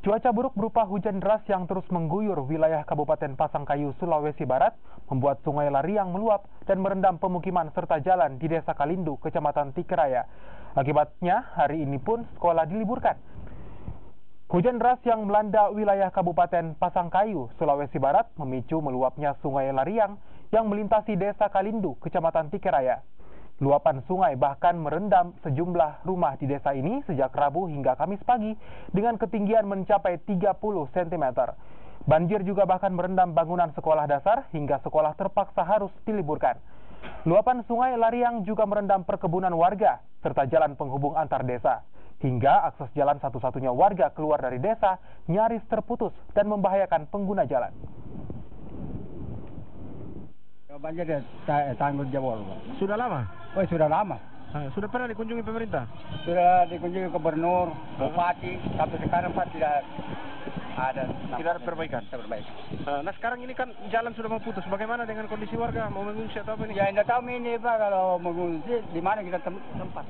Cuaca buruk berupa hujan deras yang terus mengguyur wilayah Kabupaten Pasangkayu, Sulawesi Barat membuat Sungai Lariang meluap dan merendam pemukiman serta jalan di Desa Kalindu, Kecamatan Tikeraya. Akibatnya, hari ini pun sekolah diliburkan. Hujan deras yang melanda wilayah Kabupaten Pasangkayu, Sulawesi Barat memicu meluapnya Sungai Lariang yang melintasi Desa Kalindu, Kecamatan Tikeraya. Luapan sungai bahkan merendam sejumlah rumah di desa ini sejak Rabu hingga Kamis pagi dengan ketinggian mencapai 30 cm. Banjir juga bahkan merendam bangunan sekolah dasar hingga sekolah terpaksa harus diliburkan. Luapan Sungai Lariang juga merendam perkebunan warga serta jalan penghubung antar desa. Hingga akses jalan satu-satunya warga keluar dari desa nyaris terputus dan membahayakan pengguna jalan. Banjir tanggul jebol. Sudah lama? Oh, sudah lama. Sudah pernah dikunjungi pemerintah? Sudah dikunjungi gubernur, bupati, sampai sekarang Pak tidak ada. Tidak ada perbaikan? Nah sekarang ini kan jalan sudah mau putus. Bagaimana dengan kondisi warga? Mau mengungsi atau apa ini? Ya tidak tahu ini Pak, kalau mengungsi di mana kita tempat.